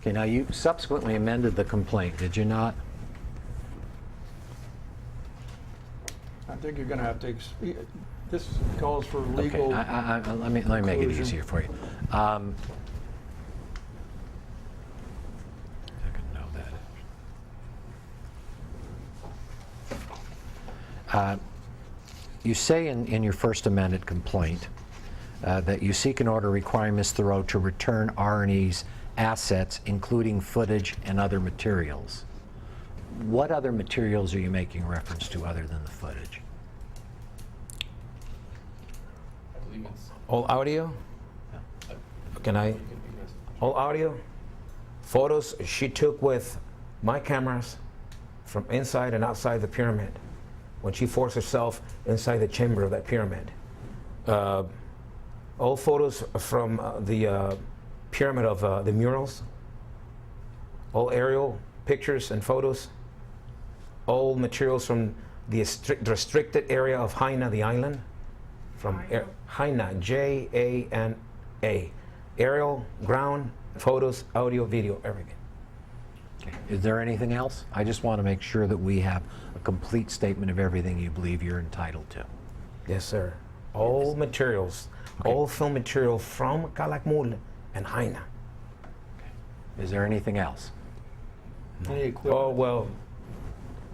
Okay, now you subsequently amended the complaint, did you not? I think you're going to have to, this calls for legal. Okay, let me make it easier for you. I can know that. You say in your first amended complaint that you seek an order requiring Ms. Thoreau to return R&E's assets, including footage and other materials. What other materials are you making reference to other than the footage? I believe it's. All audio? Can I? All audio? Photos she took with my cameras from inside and outside the pyramid when she forced herself inside the chamber of that pyramid. All photos from the pyramid of the murals. All aerial pictures and photos. All materials from the restricted area of Haina, the island. From Haina, J-A-N-A. Aerial, ground, photos, audio, video, everything. Okay. Is there anything else? I just want to make sure that we have a complete statement of everything you believe you're entitled to. Yes, sir. All materials, all film material from Calakmul and Haina. Is there anything else? Any equipment? Oh,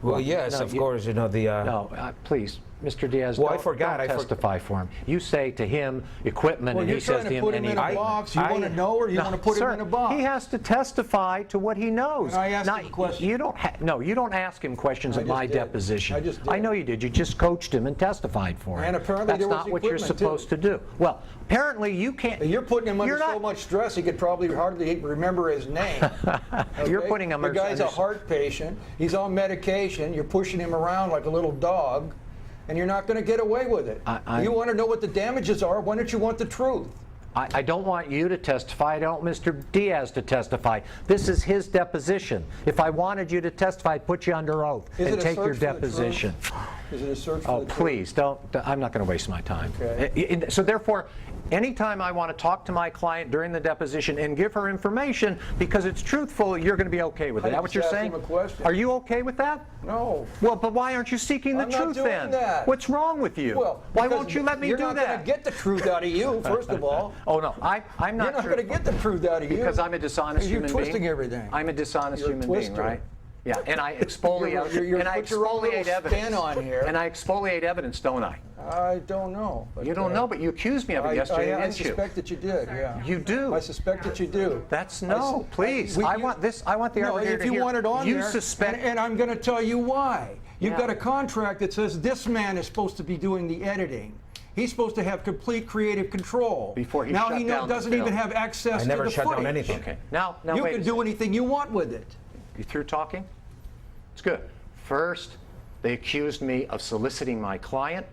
well, yes, no, of course, you know, the... No, please, Mr. Diaz, Well, I don't forgot, testify for him. You say to him equipment, Well, and you're he says trying to to him, put him in a box. You want to know, or you want to put him in a box? He has to testify to what he knows. And I asked him a question. You don't no, you don't ask him questions at I my just did. deposition. I just did. I know you did. You just coached him and testified for him. And apparently that's there was not what you're equipment, too. supposed to do. Well, apparently you can't. You're putting him under you're so not- much stress he could probably hardly remember his name. You're Okay? putting him The under- guy's a heart patient. He's on medication. You're pushing him around like a little dog, and you're not going to get away with it. You want to know what the damages are? Why don't you want the truth? I don't want you to testify. I don't want Mr. Diaz to testify. This is his deposition. If I wanted you to testify, I'd put you under oath Is and it a take your search for the deposition. Is it a search for Oh, the truth? please, don't. I'm not going to waste my time. Okay. So therefore, anytime I want to talk to my client during the deposition and give her information because it's truthful, you're going to be okay with it. Is that what you're just asked saying? him a question. Are you okay with that? No. Well, but why aren't you seeking the I'm not truth doing then? that. What's wrong with you? Well, why because won't you let me do You're not going to get the truth out of you, first of all. Oh, no, I'm not You're not going to get the truth out of you. because I'm a dishonest You're human being. twisting everything. I'm a dishonest You're a human being, twister. right? Yeah, and I exfoliate, You're and I put your own exfoliate little evidence. spin on here. And I exfoliate evidence, don't I? I don't know. But, You don't know, but you accused me of it yesterday, I didn't you? suspect that you did, yeah. You do. I suspect that you do. That's no, please. I want the No, arbitrator if to you hear. want it on You there, suspect. and I'm going to tell you why. You've Yeah. got a contract that says this man is supposed to be doing the editing. He's supposed to have complete creative control. Before he now shut he down the doesn't film. even have access I to never the shut footage. down anything. Okay. Now You wait. can do anything you want with it. You through talking? It's good. First, they accused me of soliciting my client,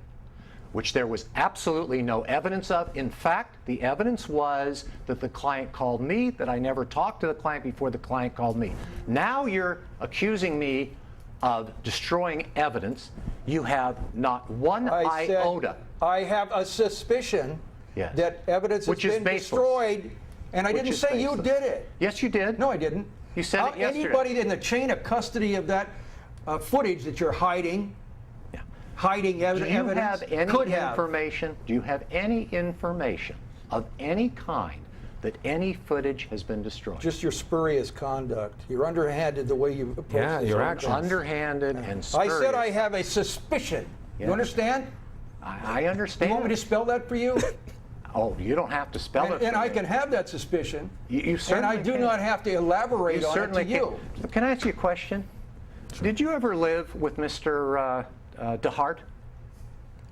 which there was absolutely no evidence of. In fact, the evidence was that the client called me, that I never talked to the client before the client called me. Now you're accusing me of destroying evidence. You have not one I said, iota. I have a suspicion Yes. that evidence Which has is been baseless. destroyed, and I Which didn't is say you baseless. did it. Yes, you did. No, I didn't. You said it yesterday. Anybody in the chain of custody of that footage that you're hiding, Yeah. hiding Do you evidence, have any could have. information? Do you have any information of any kind that any footage has been destroyed? Just your spurious conduct. You're underhanded the way you approach Yeah, this your whole actions. thing. Underhanded and I spurious. said I have a suspicion. Yeah. You understand? I You understand. want me to spell that for you? Oh, you don't have to spell it. And for I me. can have that suspicion. You And certainly I do can. not have to elaborate You on it certainly to you. Can I ask you a question? Did you ever live with Mr. DeHart?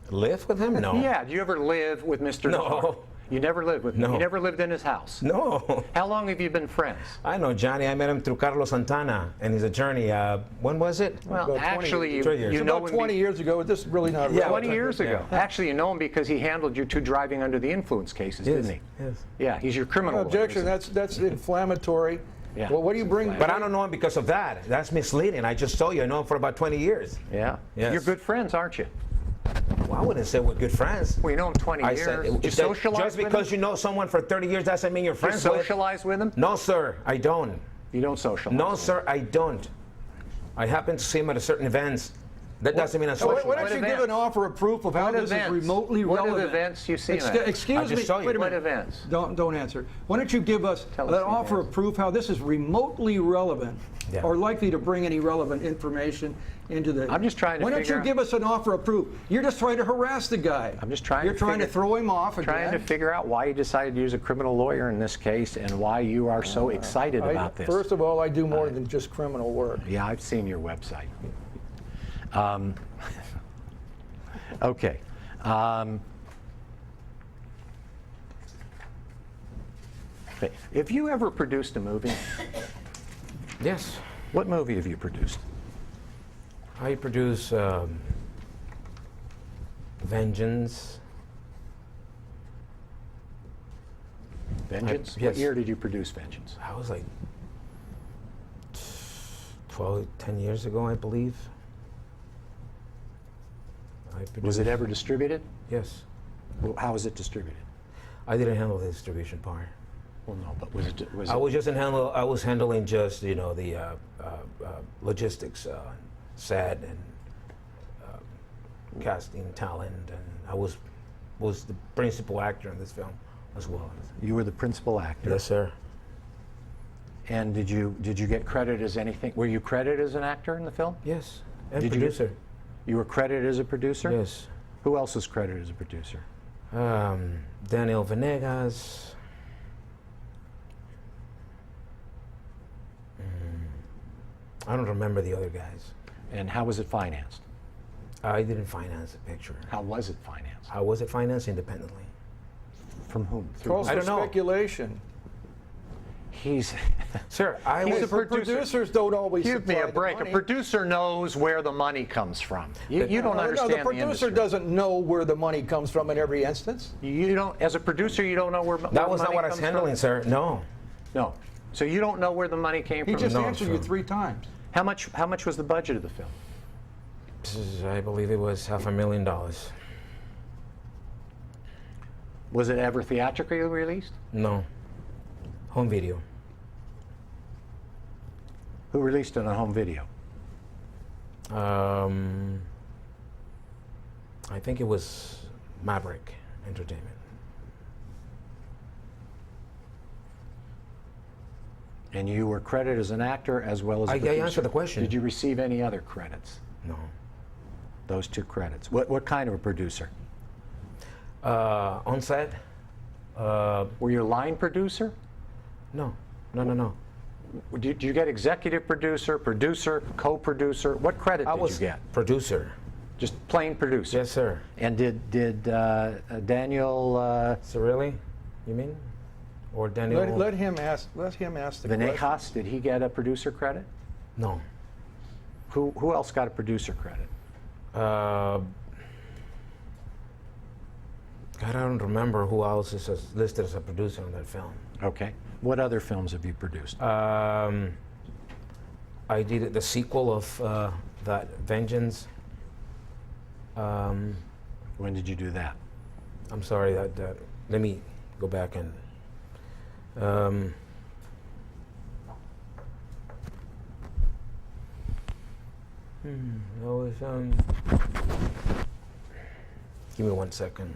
Live with him? No. Yeah. Did you ever live with Mr. No. DeHart? You never lived with him. No. You never lived in his house. No. How long have you been friends? I know Johnny. I met him through Carlos Santana and his attorney. When was it? Well, About 20 actually, years. you, 20 years. you It's know about him 20 years ago. This is really not Yeah, relevant. 20 years ago. Yeah. Actually, you know him because he handled your two driving under the influence cases, Yes, didn't he? yes. Yeah, he's your criminal lawyer, Objection. isn't That's inflammatory. Yeah. Well, what do you bring? But I don't know him because of that. That's misleading. I just told you I know him for about 20 years. he? Yeah. Yes. You're good friends, aren't you? Well, I wouldn't say we're good friends. Well, you know him 20 I years. said, Did you that socialize just with because him? you know someone for 30 years doesn't mean you're Did you friends with. socialize with him? No, sir, I don't. You don't socialize. No, sir, I don't. I happen to see him at a certain events. That doesn't mean I Why socialize. don't you give an offer of proof of how What this is events? remotely What relevant? events you see Ex- that? Excuse I me. just told you. Wait a What minute. events? Don't answer. Why don't you give us Tell an us the offer of events. proof how this is remotely relevant Yeah. or likely to bring any relevant information into the... I'm just trying to Why don't figure you out- give us an offer of proof? You're just trying to harass the guy. I'm just trying You're to trying to figure- throw him off again. Trying to figure out why you decided to use a criminal lawyer in this case and why you are so excited about this. First of all, I do more than just criminal work. Yeah, I've seen your website. Okay. Okay. Have you ever produced a movie? Yes. What movie have you produced? I produce Vengeance. Vengeance? What yes. year did you produce Vengeance? I was like 10 years ago, I believe. I Was produced- it ever distributed? Yes. Well, how was it distributed? I didn't handle the distribution part. Well, no, but was it? I was handling just the logistics, set and casting talent, and I was the principal actor in this film as well. You were the principal actor. Yes, sir. And did you get credit as anything? Were you credited as an actor in the film? Yes. And Did you- producer. You were credited as a producer? Yes. Who else was credited as a producer? Daniel Venegas. I don't remember the other guys. And how was it financed? I didn't finance the picture. How was it financed? How was it financed independently? From whom? It's Through also I don't know. speculation. He's. Sir, I He's was. a producer. Producers don't always Give me supply a the break. A money. producer knows where the money comes from. You don't No, understand the producer industry. doesn't know where the money comes from in every instance. You don't. As a producer, you don't know where. That was not what I was handling, sir. No. No. So you don't know where the money came He from. just No, answered you sir. 3 times. How much was the budget of the film? I believe it was $500,000. Was it ever theatrically released? No. Home video. Who released it on home video? I think it was Maverick Entertainment. And you were credited as an actor as well as a I producer. answered the question. Did you receive any other credits? No. Those 2 credits. What kind of a producer? On set? Were you a line producer? No. Did you get executive producer, co-producer? What credit I did was you get? producer. Just plain producer. Yes, sir. And did Daniel Cirilli, you mean? Or Daniel? Let him ask the question. Venegas, did he get a producer credit? No. Who else got a producer credit? God, I don't remember who else is listed as a producer on that film. Okay. What other films have you produced? I did the sequel of that Vengeance. When did you do that? I'm sorry, that let me go back and. That was give me 1 second.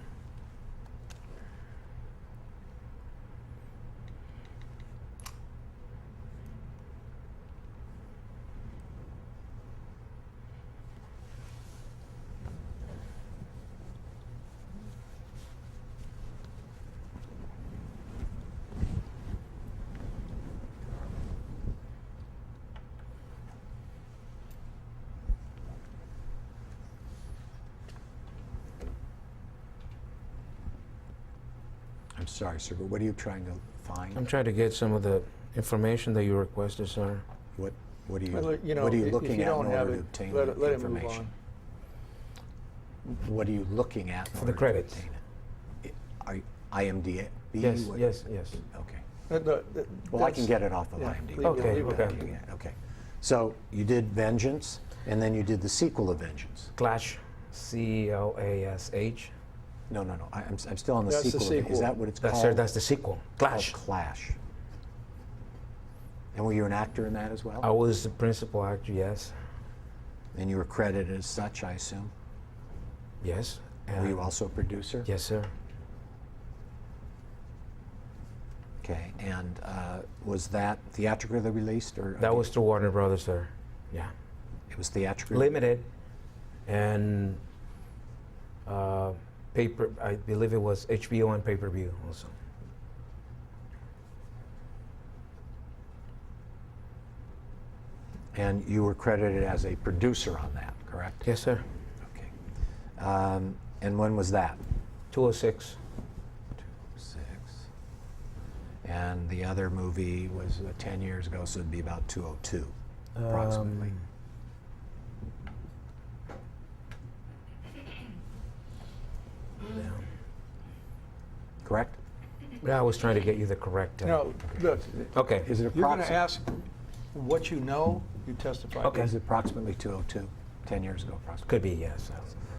I'm sorry, sir, but what are you trying to find? I'm trying to get some of the information that you requested, sir. What are you, Well, you know, what are you if looking you at in don't have order to it, obtain let the him move information? on. What are you looking at in For the order to credits. obtain it? IMDb? Yes, What- yes, yes. Okay. Well, I can get it off of yeah, IMDb. leave it- Okay, leave it okay. at that. Okay. So you did Vengeance, and then you did the sequel of Vengeance. Clash, CLASH. No. I'm still on the That's the sequel. Of it. Is sequel. that what it's That's called? sir, that's the sequel. Called Clash. Clash. And were you an actor in that as well? I was the principal actor, yes. And you were credited as such, I assume? Yes. Were you also a producer? Yes, sir. Okay, and was that theatrically released, or? That was through Warner Brothers, sir. Yeah. It was theatrically? Limited. And paper, I believe it was HBO and pay-per-view also. And you were credited as a producer on that, correct? Yes, sir. Okay. And when was that? 206. 6. And the other movie was 10 years ago, so it'd be about 202, approximately. Yeah. Correct? Yeah, I was trying to get you the correct. No, look, Okay. Is it you're going to approximately? ask what you know, you testify. Okay. Is it approximately 202, 10 years ago, approximately? Could be, yes.